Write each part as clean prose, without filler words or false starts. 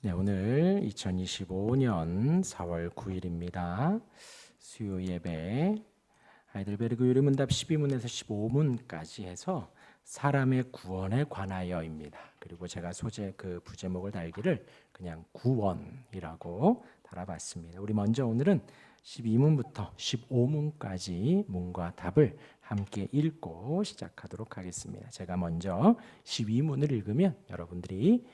네, 오늘 2025년 4월 9일입니다. 수요 예배 하이델베르그 유리문답 12문에서 15문까지 해서 사람의 구원에 관하여입니다. 그리고 제가 소재 그 부제목을 달기를 그냥 구원이라고 달아봤습니다. 우리 먼저 오늘은 12문부터 15문까지 문과 답을 함께 읽고 시작하도록 하겠습니다. 제가 먼저 12문을 읽으면 여러분들이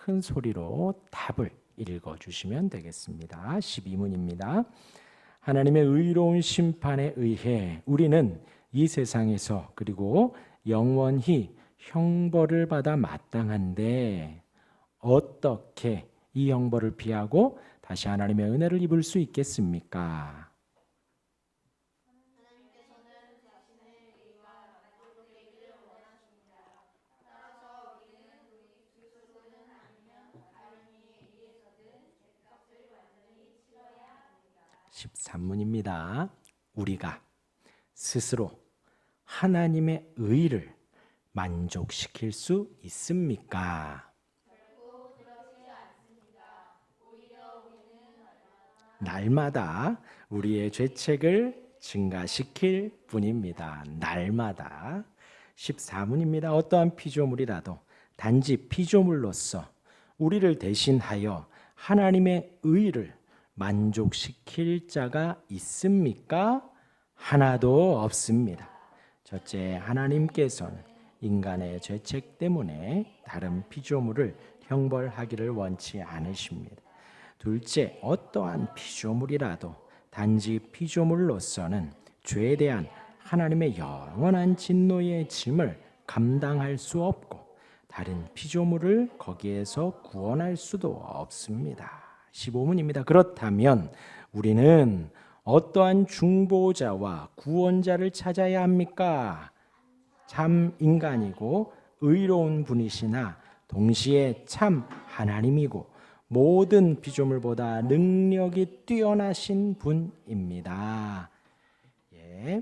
큰 소리로 답을 읽어주시면 되겠습니다. 12문입니다. 하나님의 의로운 심판에 의해 우리는 이 세상에서 그리고 영원히 형벌을 받아 마땅한데 어떻게 이 형벌을 피하고 다시 하나님의 은혜를 입을 수 있겠습니까? 13문입니다. 우리가 스스로 하나님의 의를 만족시킬 수 있습니까? 날마다 우리의 죄책을 증가시킬 뿐입니다. 날마다. 14문입니다. 어떠한 피조물이라도 단지 피조물로서 우리를 대신하여 하나님의 의를 만족시킬 자가 있습니까? 하나도 없습니다. 첫째, 하나님께서는 인간의 죄책 때문에 다른 피조물을 형벌하기를 원치 않으십니다. 둘째, 어떠한 피조물이라도 단지 피조물로서는 죄에 대한 하나님의 영원한 진노의 짐을 감당할 수 없고 다른 피조물을 거기에서 구원할 수도 없습니다. 15문입니다. 그렇다면 우리는 어떠한 중보자와 구원자를 찾아야 합니까? 참 인간이고 의로운 분이시나 동시에 참 하나님이고 모든 피조물보다 능력이 뛰어나신 분입니다. 예.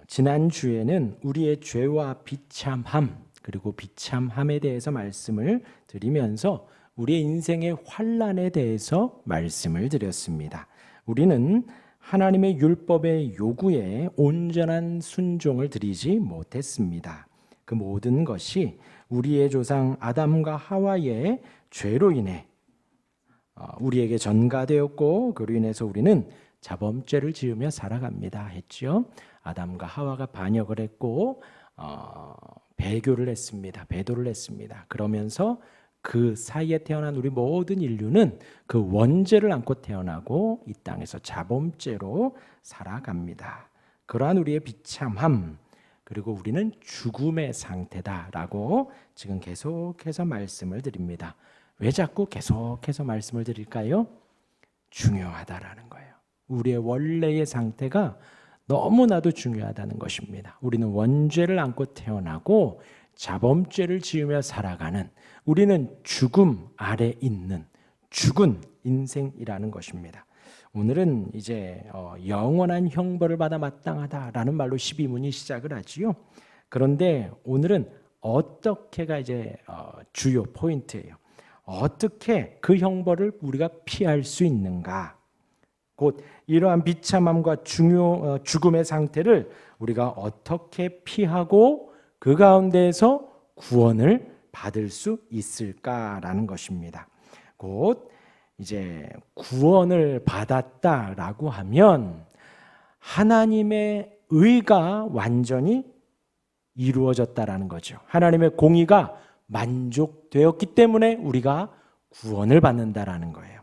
지난 주에는 우리의 죄와 비참함 그리고 비참함에 대해서 말씀을 드리면서 우리의 인생의 환난에 대해서 말씀을 드렸습니다. 우리는 하나님의 율법의 요구에 온전한 순종을 드리지 못했습니다. 그 모든 것이 우리의 조상 아담과 하와의 죄로 인해 우리에게 전가되었고 그로 인해서 우리는 자범죄를 지으며 살아갑니다 했죠. 아담과 하와가 반역을 했고 배교를 했습니다. 배도를 했습니다. 그러면서 그 사이에 태어난 우리 모든 인류는 그 원죄를 안고 태어나고 이 땅에서 자범죄로 살아갑니다. 그러한 우리의 비참함 그리고 우리는 죽음의 상태다라고 지금 계속해서 말씀을 드립니다. 왜 자꾸 계속해서 말씀을 드릴까요? 중요하다라는 거예요. 우리의 원래의 상태가 너무나도 중요하다는 것입니다. 우리는 원죄를 안고 태어나고 자범죄를 지으며 살아가는 우리는 죽음 아래 있는 죽은 인생이라는 것입니다. 오늘은 이제 영원한 형벌을 받아 마땅하다라는 말로 12문이 시작을 하지요. 그런데 오늘은 어떻게가 이제 주요 포인트예요. 어떻게 그 형벌을 우리가 피할 수 있는가? 곧 이러한 비참함과 죽음의 상태를 우리가 어떻게 피하고 그 가운데에서 구원을 받을 수 있을까라는 것입니다. 곧 이제 구원을 받았다라고 하면 하나님의 의가 완전히 이루어졌다라는 거죠. 하나님의 공의가 만족되었기 때문에 우리가 구원을 받는다라는 거예요.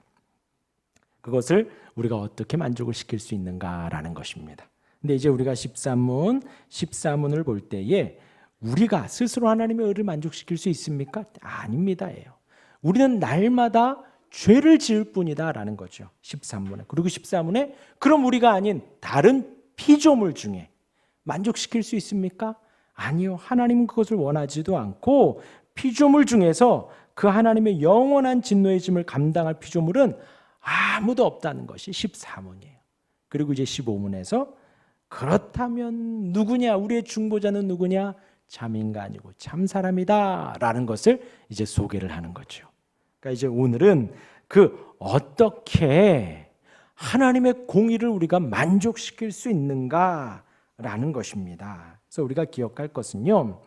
그것을 우리가 어떻게 만족을 시킬 수 있는가라는 것입니다. 근데 이제 우리가 14문을 볼 때에 우리가 스스로 하나님의 의를 만족시킬 수 있습니까? 아닙니다예요. 우리는 날마다 죄를 지을 뿐이다라는 거죠. 13문에. 그리고 14문에 그럼 우리가 아닌 다른 피조물 중에 만족시킬 수 있습니까? 아니요. 하나님은 그것을 원하지도 않고 피조물 중에서 그 하나님의 영원한 진노의 짐을 감당할 피조물은 아무도 없다는 것이 14문이에요. 그리고 이제 15문에서 그렇다면 누구냐? 우리의 중보자는 누구냐? 참 인간이고 참 사람이다라는 것을 이제 소개를 하는 거죠. 그러니까 이제 오늘은 그 어떻게 하나님의 공의를 우리가 만족시킬 수 있는가라는 것입니다. 그래서 우리가 기억할 것은요,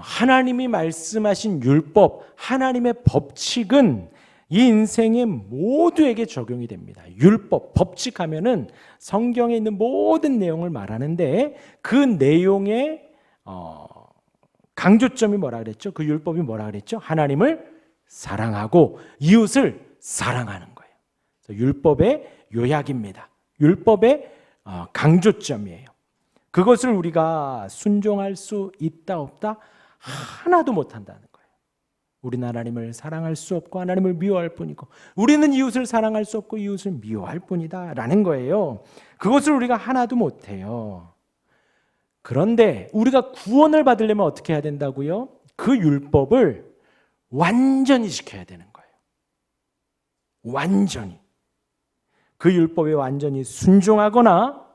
하나님이 말씀하신 율법, 하나님의 법칙은 이 인생의 모두에게 적용이 됩니다. 율법, 법칙 하면은 성경에 있는 모든 내용을 말하는데 그 내용의 강조점이 뭐라 그랬죠? 그 율법이 뭐라 그랬죠? 하나님을 사랑하고 이웃을 사랑하는 거예요. 그래서 율법의 요약입니다. 율법의 강조점이에요. 그것을 우리가 순종할 수 있다 없다? 하나도 못한다는 거예요. 우리는 하나님을 사랑할 수 없고 하나님을 미워할 뿐이고 우리는 이웃을 사랑할 수 없고 이웃을 미워할 뿐이다 라는 거예요. 그것을 우리가 하나도 못해요. 그런데 우리가 구원을 받으려면 어떻게 해야 된다고요? 그 율법을 완전히 지켜야 되는 거예요. 완전히. 그 율법에 완전히 순종하거나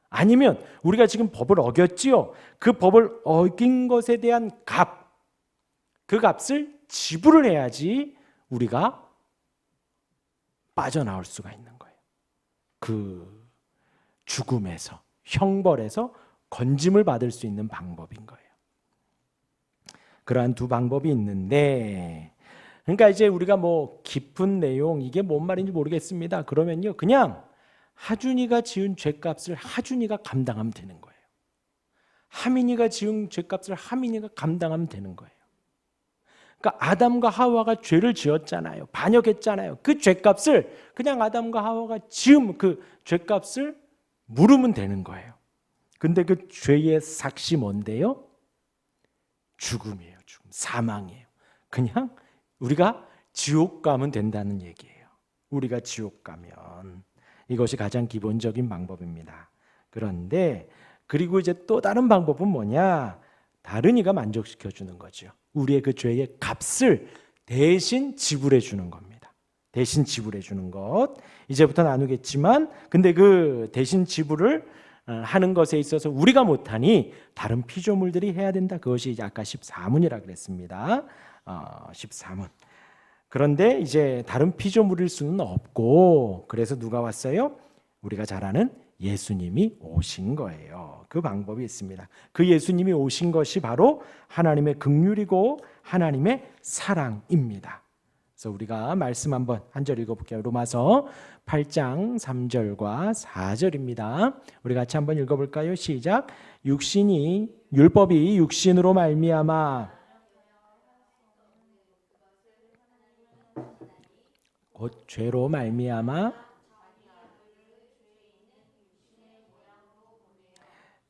아니면 우리가 지금 법을 어겼지요. 그 법을 어긴 것에 대한 값, 그 값을 지불을 해야지 우리가 빠져나올 수가 있는 거예요. 그 죽음에서, 형벌에서 건짐을 받을 수 있는 방법인 거예요. 그러한 두 방법이 있는데, 그러니까 이제 우리가 뭐 깊은 내용, 이게 뭔 말인지 모르겠습니다. 그러면요, 그냥 하준이가 지은 죄값을 하준이가 감당하면 되는 거예요. 하민이가 지은 죄값을 하민이가 감당하면 되는 거예요. 그러니까 아담과 하와가 죄를 지었잖아요. 반역했잖아요. 그 죄값을 그냥 아담과 하와가 지은 그 죄값을 물으면 되는 거예요. 근데 그 죄의 삭시 뭔데요? 죽음이에요. 죽음, 사망이에요. 그냥 우리가 지옥 가면 된다는 얘기예요. 우리가 지옥 가면. 이것이 가장 기본적인 방법입니다. 그런데 그리고 이제 또 다른 방법은 뭐냐? 다른 이가 만족시켜 주는 거죠. 우리의 그 죄의 값을 대신 지불해 주는 겁니다. 대신 지불해 주는 것. 이제부터 나누겠지만 근데 그 대신 지불을 하는 것에 있어서 우리가 못하니 다른 피조물들이 해야 된다. 그것이 이제 아까 14문이라 그랬습니다. 14문. 그런데 이제 다른 피조물일 수는 없고 그래서 누가 왔어요? 우리가 잘 아는 예수님이 오신 거예요. 그 방법이 있습니다. 그 예수님이 오신 것이 바로 하나님의 긍휼이고 하나님의 사랑입니다. 그래서 우리가 말씀 한 절 읽어볼게요. 로마서 8장 3절과 4절입니다. 우리 같이 한번 읽어볼까요? 시작. 율법이 육신으로 말미암아 곧 죄로 말미암아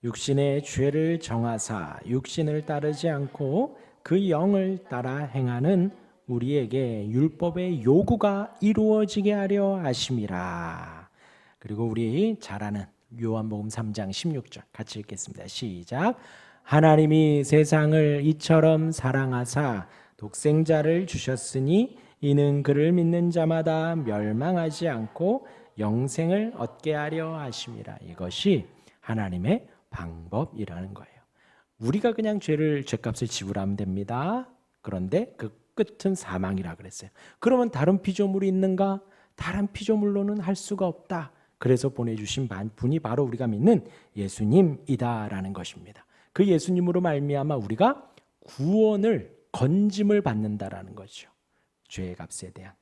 육신의 죄를 정하사 육신을 따르지 않고 그 영을 따라 행하는 우리에게 율법의 요구가 이루어지게 하려 하심이라. 그리고 우리 잘 아는 요한복음 3장 16절 같이 읽겠습니다. 시작. 하나님이 세상을 이처럼 사랑하사 독생자를 주셨으니 이는 그를 믿는 자마다 멸망하지 않고 영생을 얻게 하려 하심이라. 이것이 하나님의 방법이라는 거예요. 우리가 그냥 죄값을 지불하면 됩니다. 그런데 그 끝은 사망이라 그랬어요. 그러면 다른 피조물이 있는가? 다른 피조물로는 할 수가 없다. 그래서 보내주신 분이 바로 우리가 믿는 예수님이다라는 것입니다. 그 예수님으로 말미암아 우리가 구원을 건짐을 받는다라는 거죠. 죄의 값에 대한.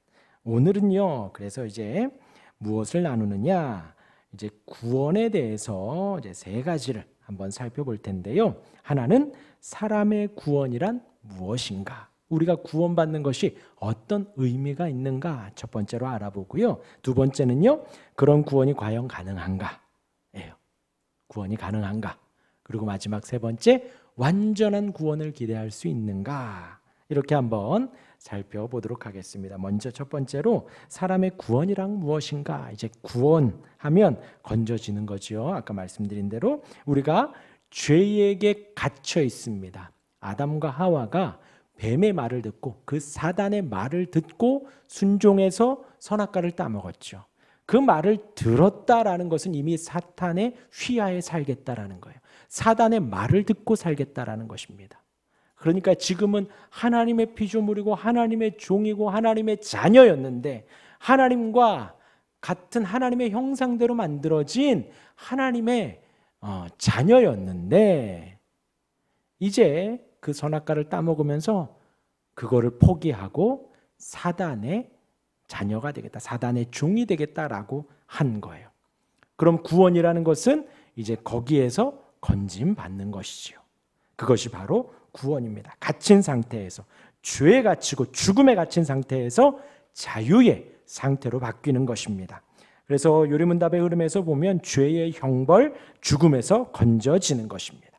오늘은요. 그래서 이제 무엇을 나누느냐? 이제 구원에 대해서 이제 세 가지를 한번 살펴볼 텐데요. 하나는 사람의 구원이란 무엇인가? 우리가 구원받는 것이 어떤 의미가 있는가? 첫 번째로 알아보고요. 두 번째는요. 그런 구원이 과연 가능한가? 예요. 구원이 가능한가? 그리고 마지막 세 번째, 완전한 구원을 기대할 수 있는가? 이렇게 한번 살펴보도록 하겠습니다. 먼저 첫 번째로 사람의 구원이란 무엇인가? 이제 구원하면 건져지는 거죠. 아까 말씀드린 대로 우리가 죄에게 갇혀 있습니다. 아담과 하와가 뱀의 말을 듣고 그 사단의 말을 듣고 순종해서 선악과를 따먹었죠. 그 말을 들었다라는 것은 이미 사탄의 휘하에 살겠다라는 거예요. 사단의 말을 듣고 살겠다라는 것입니다. 그러니까 지금은 하나님의 피조물이고 하나님의 종이고 하나님의 자녀였는데, 하나님과 같은 하나님의 형상대로 만들어진 하나님의 자녀였는데, 이제 그 선악과를 따먹으면서 그거를 포기하고 사단의 자녀가 되겠다, 사단의 종이 되겠다라고 한 거예요. 그럼 구원이라는 것은 이제 거기에서 건짐받는 것이지요. 그것이 바로 구원입니다. 갇힌 상태에서, 죄에 갇히고 죽음에 갇힌 상태에서 자유의 상태로 바뀌는 것입니다. 그래서 요리문답의 흐름에서 보면 죄의 형벌, 죽음에서 건져지는 것입니다.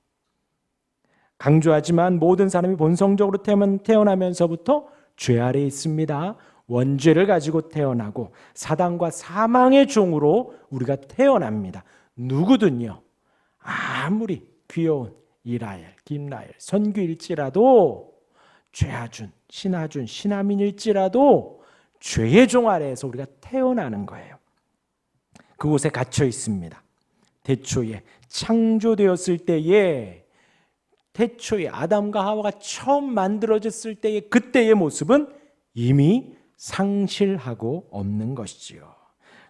강조하지만 모든 사람이 본성적으로 태어나면서부터 죄 아래에 있습니다. 원죄를 가지고 태어나고 사단과 사망의 종으로 우리가 태어납니다. 누구든요, 아무리 귀여운 이라엘, 김라엘, 선규일지라도, 죄아준, 신하준, 신하민일지라도 죄의 종 아래에서 우리가 태어나는 거예요. 그곳에 갇혀 있습니다. 태초에 창조되었을 때에, 태초에 아담과 하와가 처음 만들어졌을 때의 그때의 모습은 이미 상실하고 없는 것이지요.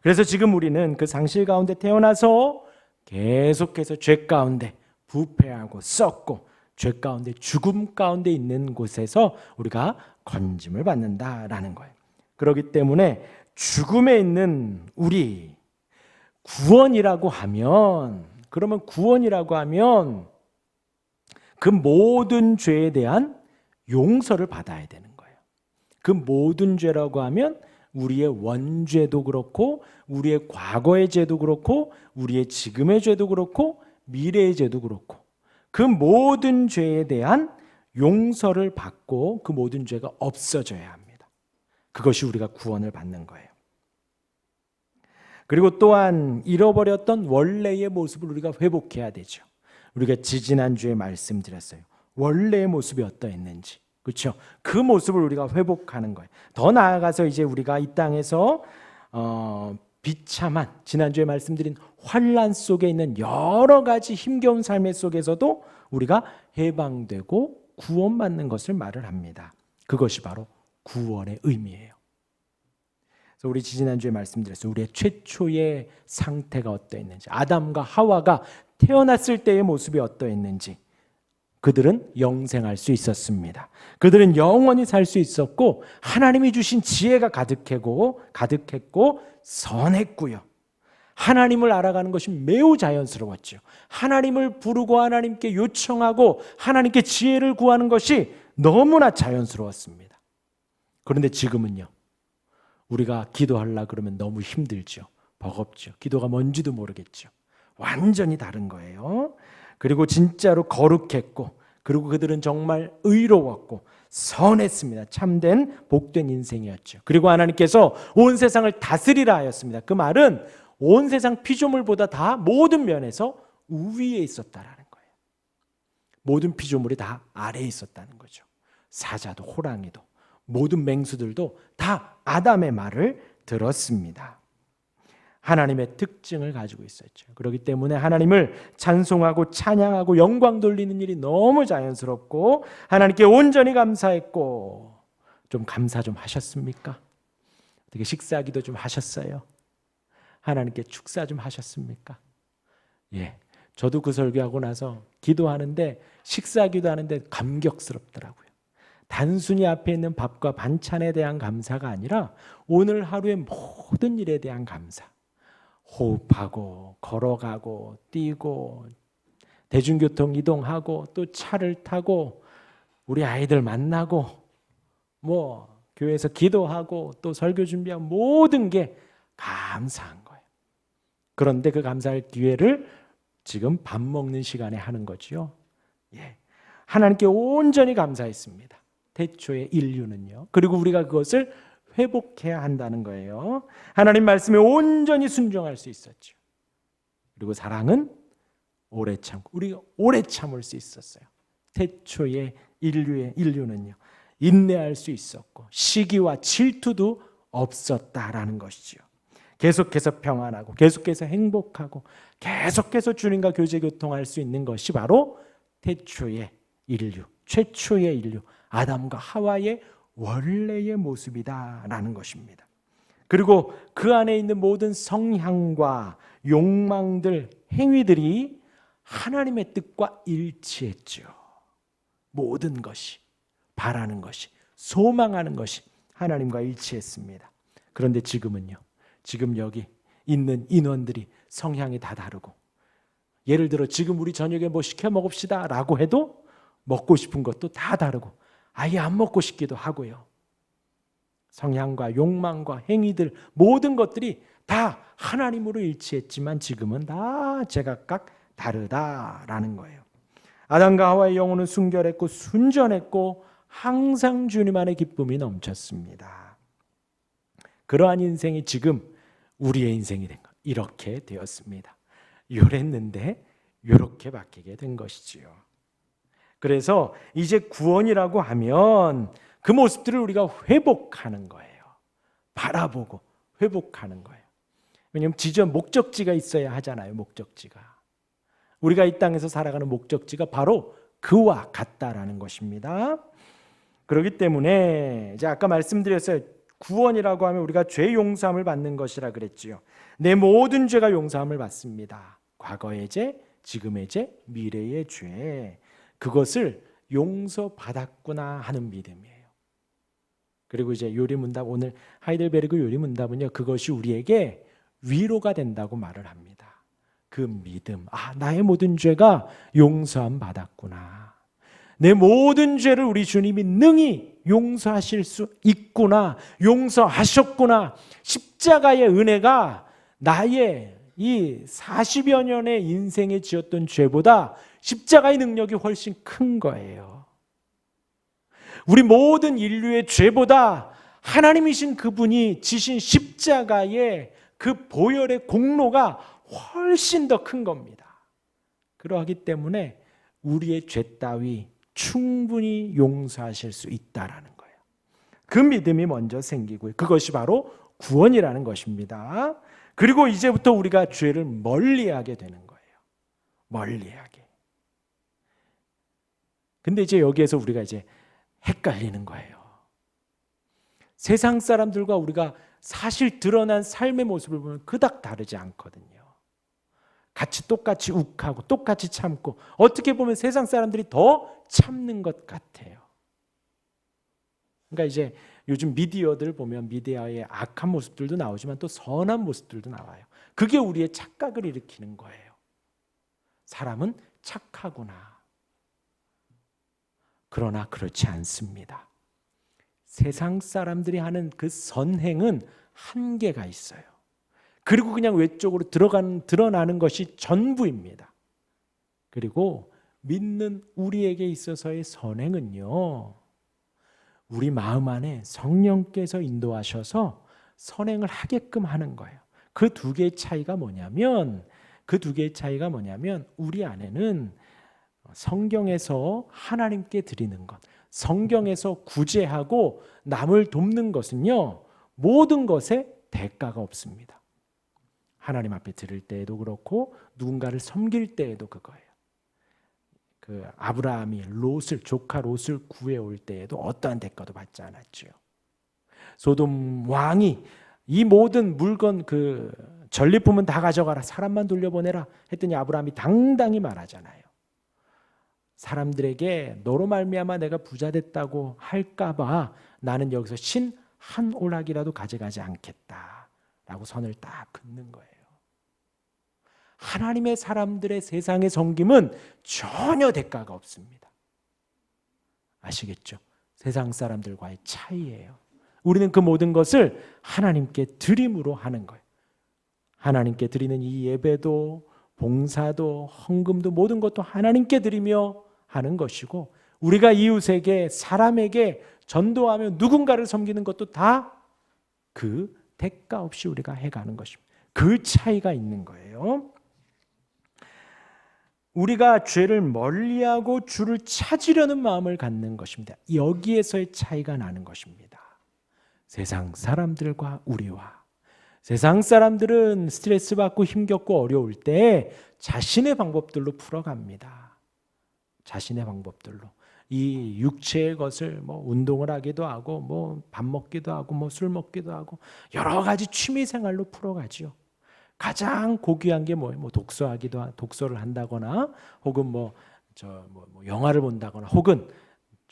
그래서 지금 우리는 그 상실 가운데 태어나서 계속해서 죄 가운데 부패하고 썩고 죄 가운데 죽음 가운데 있는 곳에서 우리가 건짐을 받는다라는 거예요. 그렇기 때문에 죽음에 있는 우리, 구원이라고 하면, 그러면 구원이라고 하면 그 모든 죄에 대한 용서를 받아야 되는 거예요. 그 모든 죄라고 하면 우리의 원죄도 그렇고, 우리의 과거의 죄도 그렇고, 우리의 지금의 죄도 그렇고, 미래의 죄도 그렇고, 그 모든 죄에 대한 용서를 받고 그 모든 죄가 없어져야 합니다. 그것이 우리가 구원을 받는 거예요. 그리고 또한 잃어버렸던 원래의 모습을 우리가 회복해야 되죠. 우리가 지지난주에 말씀드렸어요. 원래의 모습이 어떠했는지, 그렇죠? 그 모습을 우리가 회복하는 거예요. 더 나아가서 이제 우리가 이 땅에서 비참한, 지난주에 말씀드린 환난 속에 있는 여러 가지 힘겨운 삶의 속에서도 우리가 해방되고 구원받는 것을 말을 합니다. 그것이 바로 구원의 의미예요. 그래서 우리 지난주에 말씀드렸어요. 우리의 최초의 상태가 어떠했는지, 아담과 하와가 태어났을 때의 모습이 어떠했는지, 그들은 영생할 수 있었습니다. 그들은 영원히 살 수 있었고, 하나님이 주신 지혜가 가득했고 선했고요. 하나님을 알아가는 것이 매우 자연스러웠죠. 하나님을 부르고 하나님께 요청하고 하나님께 지혜를 구하는 것이 너무나 자연스러웠습니다. 그런데 지금은요, 우리가 기도하려고 그러면 너무 힘들죠. 버겁죠. 기도가 뭔지도 모르겠죠. 완전히 다른 거예요. 그리고 진짜로 거룩했고, 그리고 그들은 정말 의로웠고 선했습니다. 참된 복된 인생이었죠. 그리고 하나님께서 온 세상을 다스리라 하였습니다. 그 말은 온 세상 피조물보다 다 모든 면에서 우위에 있었다라는 거예요. 모든 피조물이 다 아래에 있었다는 거죠. 사자도 호랑이도 모든 맹수들도 다 아담의 말을 들었습니다. 하나님의 특징을 가지고 있었죠. 그렇기 때문에 하나님을 찬송하고 찬양하고 영광 돌리는 일이 너무 자연스럽고, 하나님께 온전히 감사했고, 좀 감사 좀 하셨습니까? 어떻게 식사기도 좀 하셨어요? 하나님께 축사 좀 하셨습니까? 예, 저도 그 설교하고 나서 기도하는데, 식사기도 하는데 감격스럽더라고요. 단순히 앞에 있는 밥과 반찬에 대한 감사가 아니라 오늘 하루의 모든 일에 대한 감사. 호흡하고 걸어가고 뛰고 대중교통 이동하고 또 차를 타고 우리 아이들 만나고 교회에서 기도하고 또 설교 준비하고 모든 게 감사한 거예요. 그런데 그 감사할 기회를 지금 밥 먹는 시간에 하는 거죠. 예. 하나님께 온전히 감사했습니다. 태초의 인류는요. 그리고 우리가 그것을 회복해야 한다는 거예요. 하나님 말씀에 온전히 순종할 수 있었죠. 그리고 사랑은 오래 참고, 우리가 오래 참을 수 있었어요. 태초의 인류는요, 인내할 수 있었고 시기와 질투도 없었다라는 것이죠. 계속해서 평안하고 계속해서 행복하고 계속해서 주님과 교제 교통할 수 있는 것이 바로 태초의 인류, 최초의 인류, 아담과 하와의 원래의 모습이다라는 것입니다. 그리고 그 안에 있는 모든 성향과 욕망들, 행위들이 하나님의 뜻과 일치했죠. 모든 것이, 바라는 것이, 소망하는 것이 하나님과 일치했습니다. 그런데 지금은요, 지금 여기 있는 인원들이 성향이 다 다르고, 예를 들어 지금 우리 저녁에 뭐 시켜 먹읍시다 라고 해도 먹고 싶은 것도 다 다르고 아예 안 먹고 싶기도 하고요. 성향과 욕망과 행위들 모든 것들이 다 하나님으로 일치했지만 지금은 다 제각각 다르다라는 거예요. 아담과 하와의 영혼은 순결했고 순전했고 항상 주님 안에 기쁨이 넘쳤습니다. 그러한 인생이 지금 우리의 인생이 된 것, 이렇게 되었습니다. 요랬는데 이렇게 바뀌게 된 것이지요. 그래서 이제 구원이라고 하면 그 모습들을 우리가 회복하는 거예요. 바라보고 회복하는 거예요. 왜냐하면 지전 목적지가 있어야 하잖아요. 목적지가. 우리가 이 땅에서 살아가는 목적지가 바로 그와 같다라는 것입니다. 그렇기 때문에 이제 아까 말씀드렸어요. 구원이라고 하면 우리가 죄 용서함을 받는 것이라 그랬지요. 내 모든 죄가 용서함을 받습니다. 과거의 죄, 지금의 죄, 미래의 죄. 그것을 용서받았구나 하는 믿음이에요. 그리고 이제 요리문답, 오늘 하이델베르그 요리문답은요, 그것이 우리에게 위로가 된다고 말을 합니다. 그 믿음, 나의 모든 죄가 용서함 받았구나. 내 모든 죄를 우리 주님이 능히 용서하실 수 있구나, 용서하셨구나. 십자가의 은혜가 나의 이 40여 년의 인생에 지었던 죄보다 십자가의 능력이 훨씬 큰 거예요. 우리 모든 인류의 죄보다 하나님이신 그분이 지신 십자가의 그 보혈의 공로가 훨씬 더 큰 겁니다. 그러하기 때문에 우리의 죄 따위 충분히 용서하실 수 있다라는 거예요. 그 믿음이 먼저 생기고요. 그것이 바로 구원이라는 것입니다. 그리고 이제부터 우리가 죄를 멀리하게 되는 거예요. 멀리하게. 근데 이제 여기에서 우리가 이제 헷갈리는 거예요. 세상 사람들과 우리가 사실 드러난 삶의 모습을 보면 그닥 다르지 않거든요. 같이 똑같이 욱하고 똑같이 참고 어떻게 보면 세상 사람들이 더 참는 것 같아요. 그러니까 이제 요즘 미디어들 보면 미디어의 악한 모습들도 나오지만 또 선한 모습들도 나와요. 그게 우리의 착각을 일으키는 거예요. 사람은 착하구나. 그러나 그렇지 않습니다. 세상 사람들이 하는 그 선행은 한계가 있어요. 그리고 그냥 외적으로 드러나는 것이 전부입니다. 그리고 믿는 우리에게 있어서의 선행은요, 우리 마음 안에 성령께서 인도하셔서 선행을 하게끔 하는 거예요. 그 두 개의 차이가 뭐냐면 우리 안에는 성경에서 하나님께 드리는 것, 성경에서 구제하고 남을 돕는 것은요, 모든 것에 대가가 없습니다. 하나님 앞에 드릴 때에도 그렇고 누군가를 섬길 때에도 그거예요. 그 아브라함이 조카 롯을 구해올 때에도 어떠한 대가도 받지 않았죠. 소돔 왕이 이 모든 물건, 그 전리품은 다 가져가라, 사람만 돌려보내라 했더니 아브라함이 당당히 말하잖아요. 사람들에게 너로 말미암아 내가 부자 됐다고 할까봐 나는 여기서 신 한 오락이라도 가져가지 않겠다라고 선을 딱 긋는 거예요. 하나님의 사람들의 세상의 섬김은 전혀 대가가 없습니다. 아시겠죠? 세상 사람들과의 차이예요. 우리는 그 모든 것을 하나님께 드림으로 하는 거예요. 하나님께 드리는 이 예배도 봉사도 헌금도 모든 것도 하나님께 드리며 하는 것이고, 우리가 이웃에게 사람에게 전도하며 누군가를 섬기는 것도 다 그 대가 없이 우리가 해가는 것입니다. 그 차이가 있는 거예요. 우리가 죄를 멀리하고 주를 찾으려는 마음을 갖는 것입니다. 여기에서의 차이가 나는 것입니다. 세상 사람들과 우리와 세상 사람들은 스트레스 받고 힘겹고 어려울 때 자신의 방법들로 풀어갑니다. 자신의 방법들로. 이 육체의 것을 뭐 운동을 하기도 하고 뭐 밥 먹기도 하고 뭐 술 먹기도 하고 여러 가지 취미 생활로 풀어가죠. 가장 고귀한 게 뭐예요? 뭐 독서를 한다거나 혹은 뭐 영화를 본다거나 혹은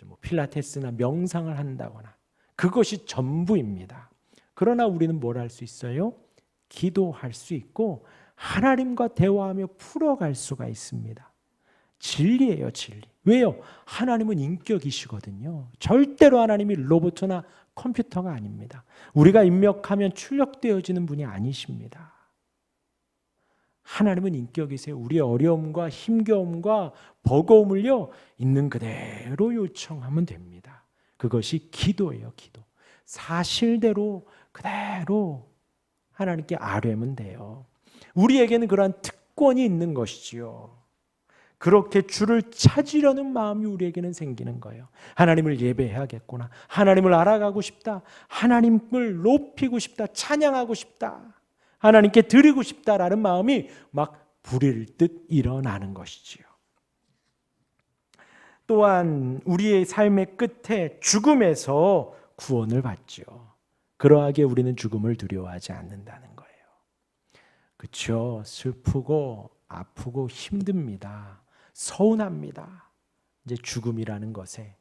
뭐 필라테스나 명상을 한다거나 그것이 전부입니다. 그러나 우리는 뭘 할 수 있어요? 기도할 수 있고 하나님과 대화하며 풀어갈 수가 있습니다. 진리예요, 진리. 왜요? 하나님은 인격이시거든요. 절대로 하나님이 로봇이나 컴퓨터가 아닙니다. 우리가 입력하면 출력되어지는 분이 아니십니다. 하나님은 인격이세요. 우리의 어려움과 힘겨움과 버거움을요, 있는 그대로 요청하면 됩니다. 그것이 기도예요, 기도. 사실대로 그대로 하나님께 아뢰면 돼요. 우리에게는 그러한 특권이 있는 것이지요. 그렇게 주를 찾으려는 마음이 우리에게는 생기는 거예요. 하나님을 예배해야겠구나. 하나님을 알아가고 싶다. 하나님을 높이고 싶다. 찬양하고 싶다. 하나님께 드리고 싶다라는 마음이 막 불일 듯 일어나는 것이지요. 또한 우리의 삶의 끝에 죽음에서 구원을 받죠. 그러하기에 우리는 죽음을 두려워하지 않는다는 거예요. 그렇죠? 슬프고 아프고 힘듭니다. 서운합니다. 이제 죽음이라는 것에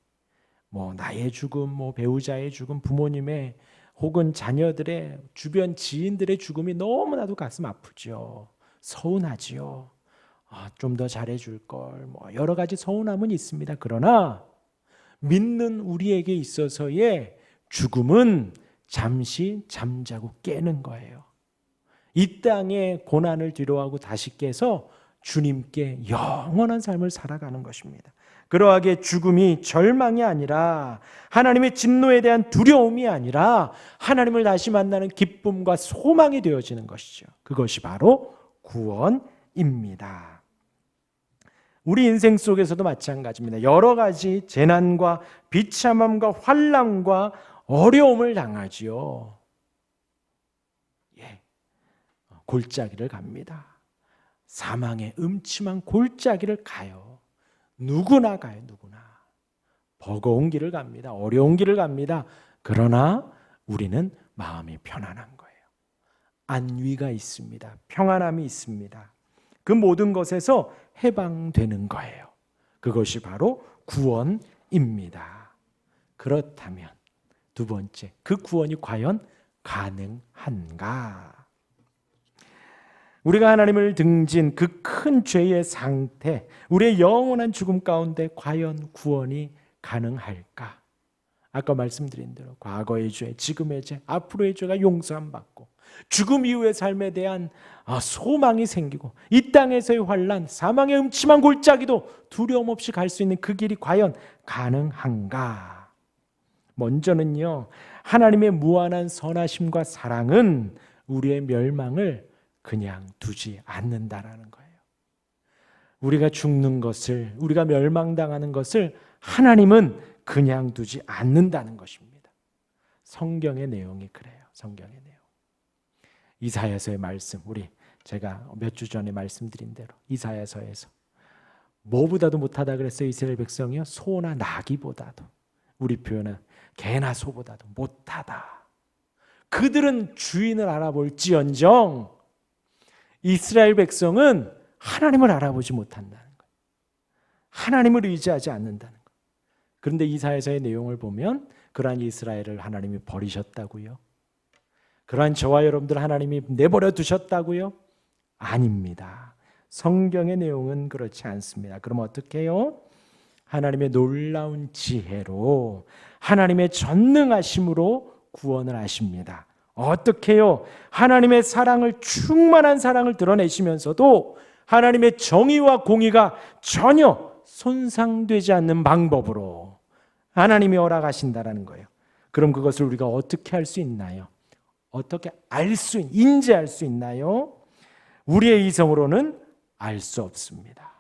뭐 나의 죽음, 뭐 배우자의 죽음, 부모님의 혹은 자녀들의 주변 지인들의 죽음이 너무나도 가슴 아프죠. 서운하지요. 좀 더 잘해줄 걸. 뭐 여러 가지 서운함은 있습니다. 그러나 믿는 우리에게 있어서의 죽음은 잠시 잠자고 깨는 거예요. 이 땅의 고난을 뒤로하고 다시 깨서 주님께 영원한 삶을 살아가는 것입니다. 그러하게 죽음이 절망이 아니라 하나님의 진노에 대한 두려움이 아니라 하나님을 다시 만나는 기쁨과 소망이 되어지는 것이죠. 그것이 바로 구원입니다. 우리 인생 속에서도 마찬가지입니다. 여러 가지 재난과 비참함과 환난과 어려움을 당하지요. 골짜기를 갑니다. 사망의 음침한 골짜기를 가요. 누구나 가요. 누구나. 버거운 길을 갑니다. 어려운 길을 갑니다. 그러나 우리는 마음이 편안한 거예요. 안위가 있습니다. 평안함이 있습니다. 그 모든 것에서 해방되는 거예요. 그것이 바로 구원입니다. 그렇다면 두 번째, 그 구원이 과연 가능한가? 우리가 하나님을 등진 그 큰 죄의 상태, 우리의 영원한 죽음 가운데 과연 구원이 가능할까? 아까 말씀드린 대로 과거의 죄, 지금의 죄, 앞으로의 죄가 용서함 받고 죽음 이후의 삶에 대한 소망이 생기고 이 땅에서의 환난, 사망의 음침한 골짜기도 두려움 없이 갈 수 있는 그 길이 과연 가능한가? 먼저는요, 하나님의 무한한 선하심과 사랑은 우리의 멸망을 그냥 두지 않는다라는 거예요. 우리가 죽는 것을, 우리가 멸망당하는 것을 하나님은 그냥 두지 않는다는 것입니다. 성경의 내용이 그래요. 성경의 내용. 이사야서의 말씀, 제가 몇 주 전에 말씀드린 대로 이사야서에서 뭐보다도 못하다 그랬어요. 이스라엘 백성이요, 소나 나귀보다도, 우리 표현은 개나 소보다도 못하다. 그들은 주인을 알아볼지언정 이스라엘 백성은 하나님을 알아보지 못한다는 거예요. 하나님을 의지하지 않는다는 거예요. 그런데 이사야서의 내용을 보면 그러한 이스라엘을 하나님이 버리셨다고요? 그러한 저와 여러분들 하나님이 내버려 두셨다고요? 아닙니다. 성경의 내용은 그렇지 않습니다. 그럼 어떻게 해요? 하나님의 놀라운 지혜로, 하나님의 전능하심으로 구원을 하십니다. 어떻게 해요? 하나님의 사랑을, 충만한 사랑을 드러내시면서도 하나님의 정의와 공의가 전혀 손상되지 않는 방법으로 하나님이 허락하신다라는 거예요. 그럼 그것을 우리가 어떻게 할 수 있나요? 어떻게 인지할 수 있나요? 우리의 이성으로는 알 수 없습니다.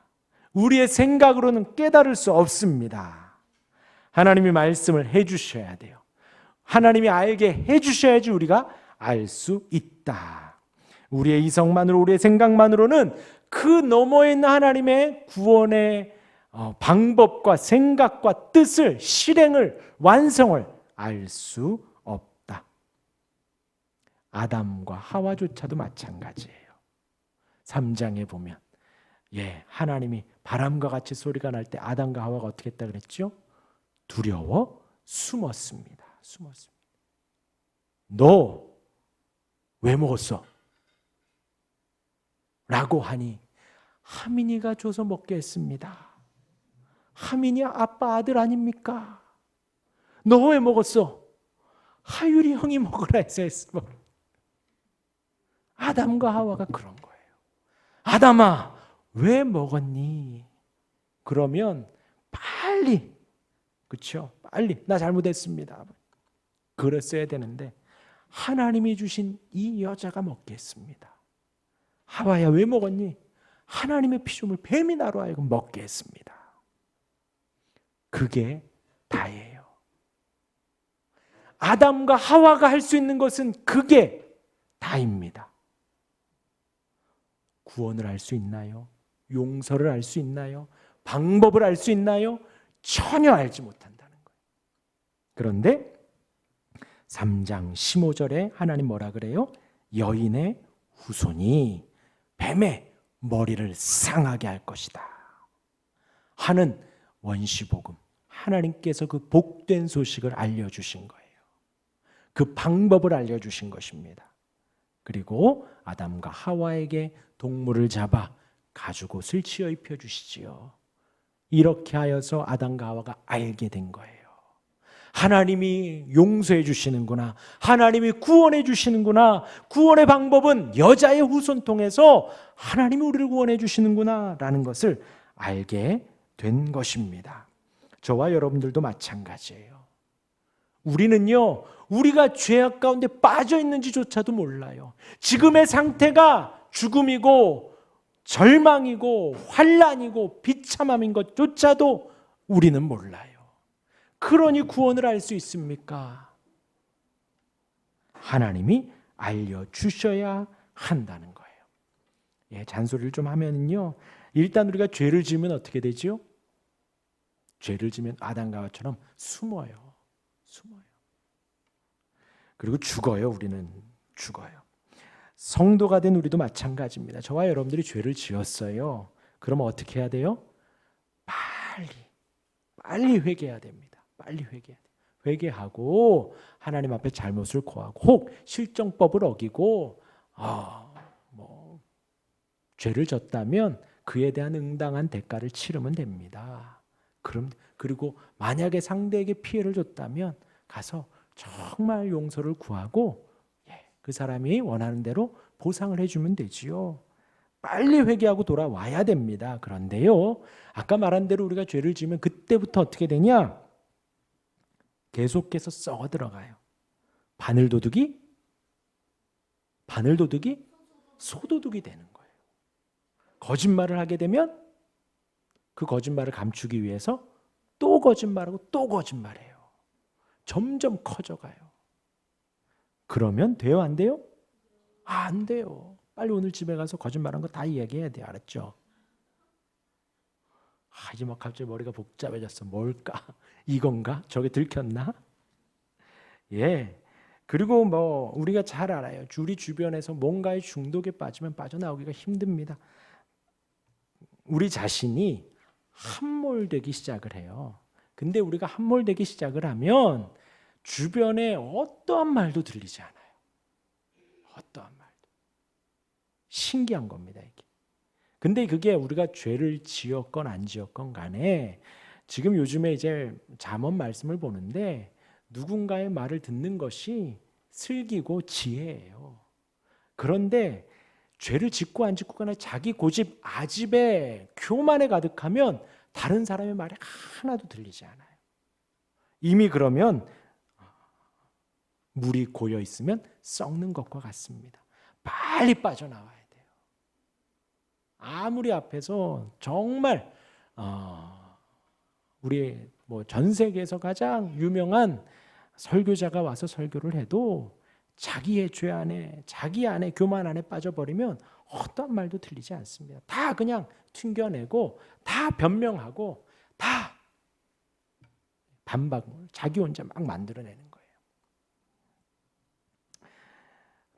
우리의 생각으로는 깨달을 수 없습니다. 하나님이 말씀을 해주셔야 돼요. 하나님이 알게 해주셔야지 우리가 알 수 있다. 우리의 이성만으로, 우리의 생각만으로는 그 너머에 있는 하나님의 구원의 방법과 생각과 뜻을, 실행을, 완성을 알 수 없다. 아담과 하와조차도 마찬가지예요. 3장에 보면 하나님이 바람과 같이 소리가 날 때 아담과 하와가 어떻게 했다 그랬죠? 두려워 숨었습니다. 너 왜 먹었어? 라고 하니 하민이가 줘서 먹게 했습니다. 하민이 아빠 아들 아닙니까? 너 왜 먹었어? 하율이 형이 먹으라 해서 했어. 아담과 하와가 그런 거예요. 아담아, 왜 먹었니? 그러면 빨리, 그렇죠? 빨리 나 잘못했습니다. 그랬어야 되는데 하나님이 주신 이 여자가 먹게 했습니다. 하와야 왜 먹었니? 하나님의 피조물 뱀이 나로 하여금 먹게 했습니다. 그게 다예요. 아담과 하와가 할 수 있는 것은 그게 다입니다. 구원을 알 수 있나요? 용서를 알 수 있나요? 방법을 알 수 있나요? 전혀 알지 못한다는 거예요. 그런데 3장 15절에 하나님 뭐라 그래요? 여인의 후손이 뱀의 머리를 상하게 할 것이다 하는 원시복음, 하나님께서 그 복된 소식을 알려주신 거예요. 그 방법을 알려주신 것입니다. 그리고 아담과 하와에게 동물을 잡아 가죽옷을 지어 입혀주시지요. 이렇게 하여서 아담과 하와가 알게 된 거예요. 하나님이 용서해 주시는구나, 하나님이 구원해 주시는구나, 구원의 방법은 여자의 후손 통해서 하나님이 우리를 구원해 주시는구나 라는 것을 알게 된 것입니다. 저와 여러분들도 마찬가지예요. 우리는요, 우리가 죄악 가운데 빠져 있는지조차도 몰라요. 지금의 상태가 죽음이고 절망이고 환난이고 비참함인 것조차도 우리는 몰라요. 그러니 구원을 알 수 있습니까? 하나님이 알려주셔야 한다는 거예요. 잔소리를 좀 하면요, 일단 우리가 죄를 지으면 어떻게 되죠? 죄를 지으면 아담과 하와처럼 숨어요. 그리고 죽어요. 우리는 죽어요. 성도가 된 우리도 마찬가지입니다. 저와 여러분들이 죄를 지었어요. 그러면 어떻게 해야 돼요? 빨리 회개해야 됩니다. 빨리 회개하고 하나님 앞에 잘못을 고하고, 혹 실정법을 어기고 죄를 졌다면 그에 대한 응당한 대가를 치르면 됩니다. 그리고 만약에 상대에게 피해를 줬다면 가서 정말 용서를 구하고 그 사람이 원하는 대로 보상을 해주면 되지요. 빨리 회개하고 돌아와야 됩니다. 그런데요, 아까 말한 대로 우리가 죄를 지으면 그때부터 어떻게 되냐? 계속해서 썩어 들어가요. 바늘도둑이 소도둑이 되는 거예요. 거짓말을 하게 되면 그 거짓말을 감추기 위해서 또 거짓말하고 또 거짓말해요. 점점 커져가요. 그러면 돼요, 안 돼요? 안 돼요. 빨리 오늘 집에 가서 거짓말한 거 다 이야기해야 돼요. 알았죠? 이제 막 갑자기 머리가 복잡해졌어. 뭘까? 이건가? 저게 들켰나? 그리고 우리가 잘 알아요. 우리 주변에서 뭔가의 중독에 빠지면 빠져나오기가 힘듭니다. 우리 자신이 함몰되기 시작을 해요. 근데 우리가 함몰되기 시작을 하면 주변에 어떠한 말도 들리지 않아요. 어떠한 말도. 신기한 겁니다, 이게. 근데 그게 우리가 죄를 지었건 안 지었건 간에 지금 요즘에 이제 잠언 말씀을 보는데 누군가의 말을 듣는 것이 슬기고 지혜예요. 그런데 죄를 짓고 안 짓고 간에 자기 고집 아집에 교만에 가득하면 다른 사람의 말이 하나도 들리지 않아요. 이미 그러면 물이 고여 있으면 썩는 것과 같습니다. 빨리 빠져나와야 돼요. 아무리 앞에서 정말 우리 전 세계에서 가장 유명한 설교자가 와서 설교를 해도 자기의 죄 안에, 자기 안에, 교만 안에 빠져버리면 어떠한 말도 들리지 않습니다. 다 그냥 튕겨내고 다 변명하고 다 반박을 자기 혼자 막 만들어내는 거예요.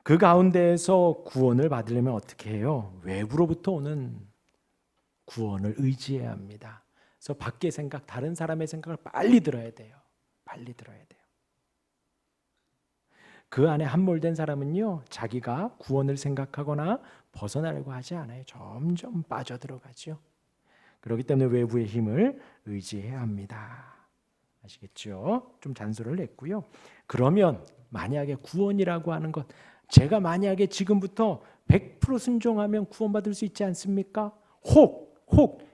그 가운데에서 구원을 받으려면 어떻게 해요? 외부로부터 오는 구원을 의지해야 합니다. 그래서 밖의 생각, 다른 사람의 생각을 빨리 들어야 돼요. 빨리 들어야 돼요. 그 안에 함몰된 사람은요, 자기가 구원을 생각하거나 벗어나려고 하지 않아요. 점점 빠져들어가죠. 그렇기 때문에 외부의 힘을 의지해야 합니다. 아시겠죠? 좀 잔소리를 냈고요. 그러면 만약에 구원이라고 하는 것, 제가 만약에 지금부터 100% 순종하면 구원받을 수 있지 않습니까? 혹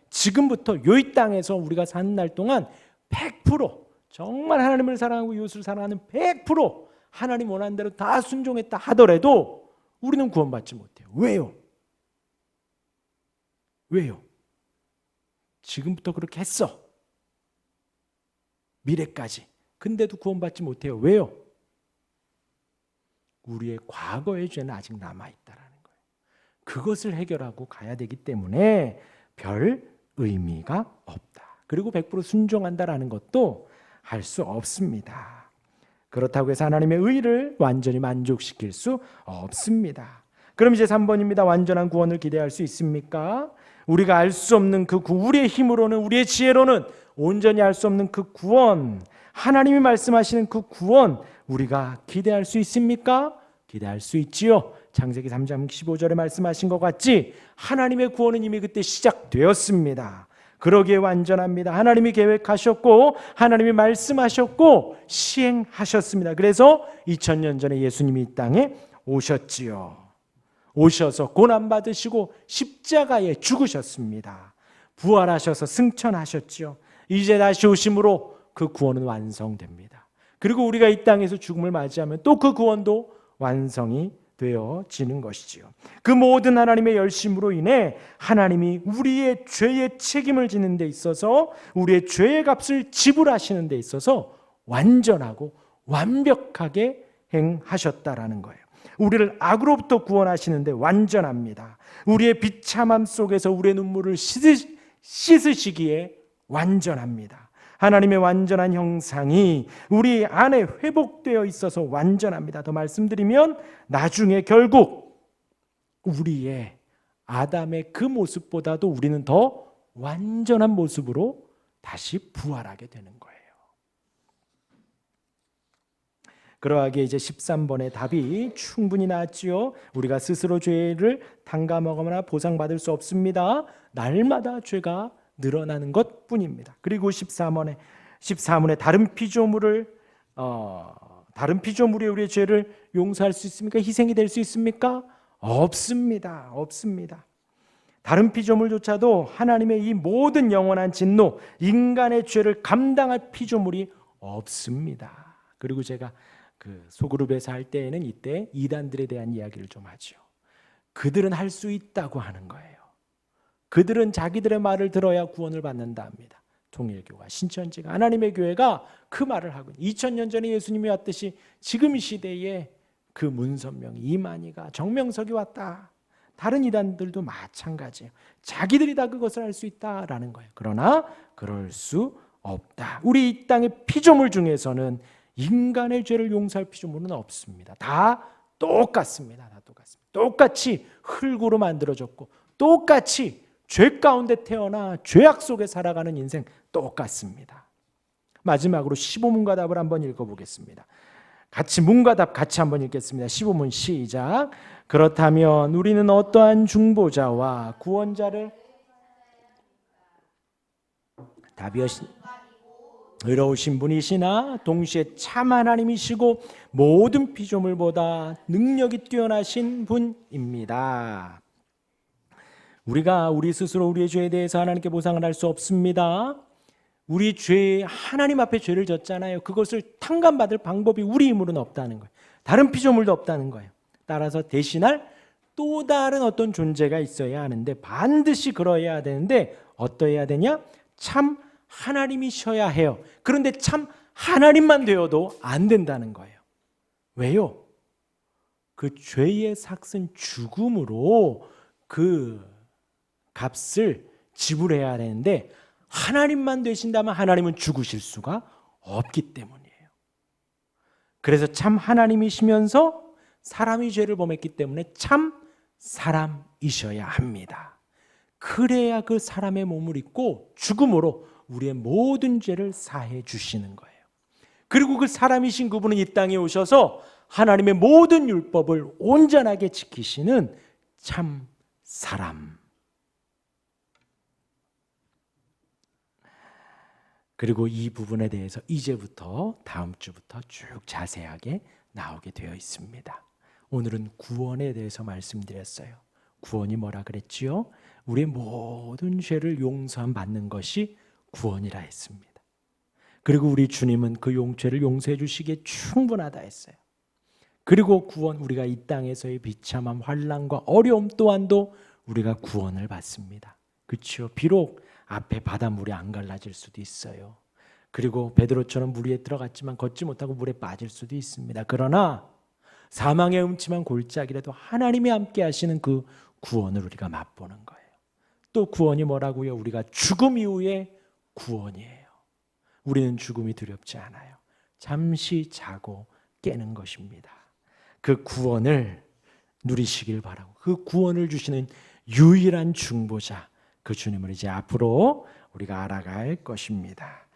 지금부터 이 땅에서 우리가 사는 날 동안 100% 정말 하나님을 사랑하고 이웃을 사랑하는 100% 하나님 원하는 대로 다 순종했다 하더라도 우리는 구원받지 못해요. 왜요? 왜요? 지금부터 그렇게 했어. 미래까지. 근데도 구원받지 못해요. 왜요? 우리의 과거의 죄는 아직 남아있다라는 거예요. 그것을 해결하고 가야 되기 때문에 별 의미가 없다. 그리고 100% 순종한다라는 것도 할 수 없습니다. 그렇다고 해서 하나님의 의를 완전히 만족시킬 수 없습니다. 그럼 이제 3번입니다. 완전한 구원을 기대할 수 있습니까? 우리가 알 수 없는 그 우리의 힘으로는, 우리의 지혜로는 온전히 알 수 없는 그 구원, 하나님이 말씀하시는 그 구원 우리가 기대할 수 있습니까? 기대할 수 있지요. 창세기 3장 15절에 말씀하신 것 같이 하나님의 구원은 이미 그때 시작되었습니다. 그러기에 완전합니다. 하나님이 계획하셨고 하나님이 말씀하셨고 시행하셨습니다. 그래서 2000년 전에 예수님이 이 땅에 오셨지요. 오셔서 고난받으시고 십자가에 죽으셨습니다. 부활하셔서 승천하셨지요. 이제 다시 오심으로 그 구원은 완성됩니다. 그리고 우리가 이 땅에서 죽음을 맞이하면 또 그 구원도 완성이 되어지는 것이지요. 그 모든 하나님의 열심으로 인해 하나님이 우리의 죄의 책임을 지는 데 있어서, 우리의 죄의 값을 지불하시는 데 있어서 완전하고 완벽하게 행하셨다라는 거예요. 우리를 악으로부터 구원하시는데 완전합니다. 우리의 비참함 속에서 우리의 눈물을 씻으시기에 완전합니다. 하나님의 완전한 형상이 우리 안에 회복되어 있어서 완전합니다. 더 말씀드리면 나중에 결국 우리의 아담의 그 모습보다도 우리는 더 완전한 모습으로 다시 부활하게 되는 거예요. 그러하기에 이제 13번의 답이 충분히 나왔지요. 우리가 스스로 죄를 탕감하거나 보상받을 수 없습니다. 날마다 죄가 늘어나는 것뿐입니다. 그리고 14문에 다른 피조물이 우리의 죄를 용서할 수 있습니까? 희생이 될 수 있습니까? 없습니다. 다른 피조물조차도 하나님의 이 모든 영원한 진노, 인간의 죄를 감당할 피조물이 없습니다. 그리고 제가 그 소그룹에서 할 때에는 이때 이단들에 대한 이야기를 좀 하죠. 그들은 할 수 있다고 하는 거예요. 그들은 자기들의 말을 들어야 구원을 받는다 합니다. 통일교가, 신천지가, 하나님의 교회가 그 말을 하고 2000년 전에 예수님이 왔듯이 지금 이 시대에 그 문선명, 이만희가, 정명석이 왔다. 다른 이단들도 마찬가지예요. 자기들이 다 그것을 할 수 있다라는 거예요. 그러나 그럴 수 없다. 우리 이 땅의 피조물 중에서는 인간의 죄를 용서할 피조물은 없습니다. 다 똑같습니다. 똑같이 흙으로 만들어졌고 똑같이 죄 가운데 태어나 죄악 속에 살아가는 인생 똑같습니다. 마지막으로 15문과 답을 한번 읽어보겠습니다. 문과 답 같이 한번 읽겠습니다. 15문 시작. 그렇다면 우리는 어떠한 중보자와 구원자를 답이 의로우신 분이시나 동시에 참 하나님이시고 모든 피조물보다 능력이 뛰어나신 분입니다. 우리가 우리 스스로 우리의 죄에 대해서 하나님께 보상을 할 수 없습니다. 우리 죄, 하나님 앞에 죄를 졌잖아요. 그것을 탕감받을 방법이 우리 힘으로는 없다는 거예요. 다른 피조물도 없다는 거예요. 따라서 대신할 또 다른 어떤 존재가 있어야 하는데, 반드시 그러해야 되는데 어떠해야 되냐? 참 하나님이셔야 해요. 그런데 참 하나님만 되어도 안 된다는 거예요. 왜요? 그 죄의 삭은 죽음으로 그 값을 지불해야 되는데 하나님만 되신다면 하나님은 죽으실 수가 없기 때문이에요. 그래서 참 하나님이시면서 사람이 죄를 범했기 때문에 참 사람이셔야 합니다. 그래야 그 사람의 몸을 입고 죽음으로 우리의 모든 죄를 사해 주시는 거예요. 그리고 그 사람이신 그분은 이 땅에 오셔서 하나님의 모든 율법을 온전하게 지키시는 참 사람. 그리고 이 부분에 대해서 이제부터 다음 주부터 쭉 자세하게 나오게 되어 있습니다. 오늘은 구원에 대해서 말씀드렸어요. 구원이 뭐라 그랬지요? 우리의 모든 죄를 용서함 받는 것이 구원이라 했습니다. 그리고 우리 주님은 그 죄를 용서해 주시기에 충분하다 했어요. 그리고 구원, 우리가 이 땅에서의 비참함, 환난과 어려움 또한도 우리가 구원을 받습니다. 그렇죠? 비록 앞에 바닷물이 안 갈라질 수도 있어요. 그리고 베드로처럼 물 위에 들어갔지만 걷지 못하고 물에 빠질 수도 있습니다. 그러나 사망의 음침한 골짜기라도 하나님이 함께 하시는 그 구원을 우리가 맛보는 거예요. 또 구원이 뭐라고요? 우리가 죽음 이후에 구원이에요. 우리는 죽음이 두렵지 않아요. 잠시 자고 깨는 것입니다. 그 구원을 누리시길 바라고, 그 구원을 주시는 유일한 중보자, 그 주님을 이제 앞으로 우리가 알아갈 것입니다.